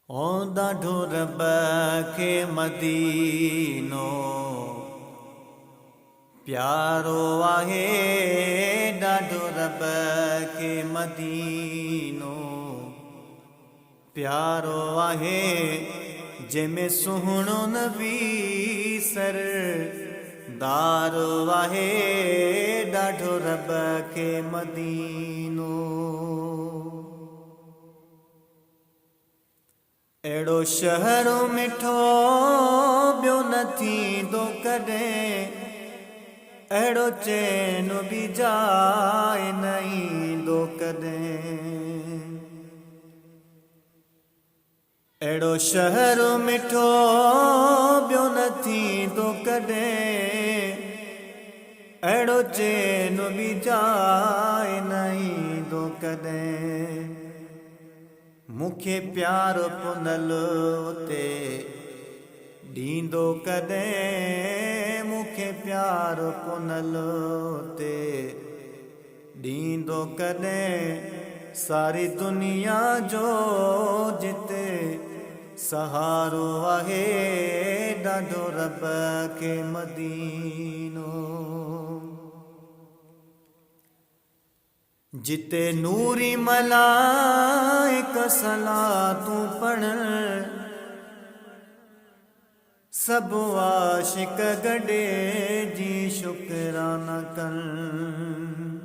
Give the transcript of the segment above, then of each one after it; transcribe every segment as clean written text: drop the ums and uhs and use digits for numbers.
ओ ॾाढो रब खे मदीनो प्यारो आहे। ॾाढो रब खे मदीनो प्यारो आहे। जंहिंमें सुहिणो नबी सरदार आहे। ॾाढो रब खे मदीनो अहिड़ो शहर मिठो ॿियो न थींदो कॾहिं। अहिड़ो चैन बि जाए न ईंदो कॾहिं। अहिड़ो शहर मिठो ॿियो न थींदो कॾहिं। अहिड़ो चैन बि जाए न ईंदो कॾहिं। मूंखे प्यार पुनल उते ॾींदो कॾहिं। मूंखे प्यार पुनल उते ॾींदो कॾहिं। सारी दुनिया जो जिते सहारो आहे। ॾाढो रब खे मदीनो जिते नूरी मलाइक सलातूं पढ़ण। सभु आशिक गॾे जी शुकराना कनि।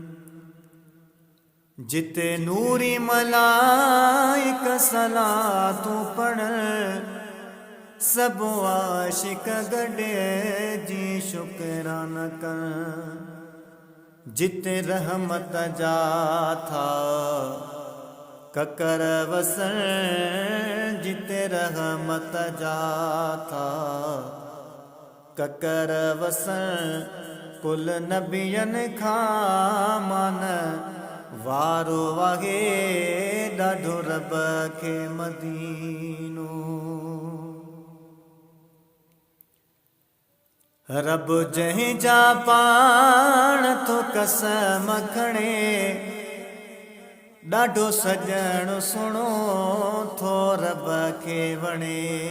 जिते नूरी मलाइक सलातूं पढ़ण। सभु आशिक गॾे जी शुकराना कनि। जिते रहमत जा था ककर वसण। जिते रहमत जा था ककर वसण। कुल नबियनि खां मान वारो आहे। ॾाढो रब खे मदीनो रब जंहिंजा पाण थो कसम खणे। ॾाढो सॼण सुहिणो थो रब खे वणे।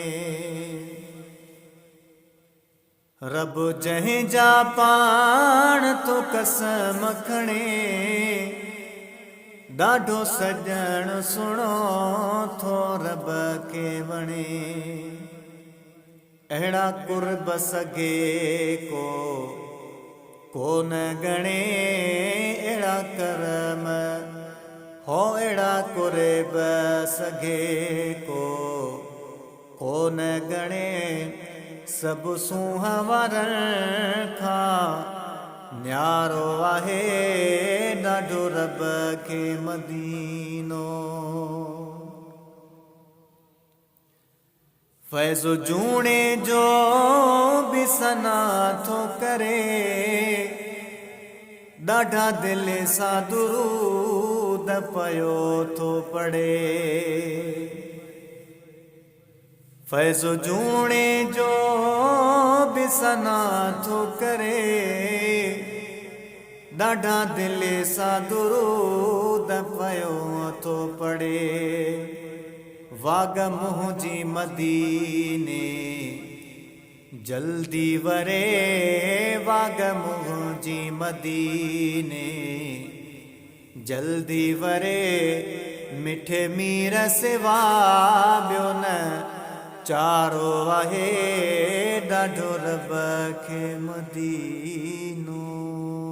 रब जंहिंजा पाण थो कसम खणे। ॾाढो सॼण सुहिणो थो रब खे वणे। अहिड़ा कुर्ब सघे को न गणे। अहिड़ा करम हो अहिड़ा कुर्ब सघे को न गणे। सभु सूंह वारनि खां न्यारो आहे। ॾाढो रब खे मदीनो फैज़ जूणे जो बि सना थो करे। ॾाढा दिलि सां दुरूद पयो थो पढ़े। फैज़ जूणे जो बि सना थो करे। ॾाढा दिलि सां दुरूद पयो थो पढ़े। वाग मुंहिंजी मदीने जल्दी वरे। वाग मुंहिंजी मदीने जल्दी वरे। मिठे मीर सिवा ॿियो न चारो आहे। ॾाढो रब खे मदीनो।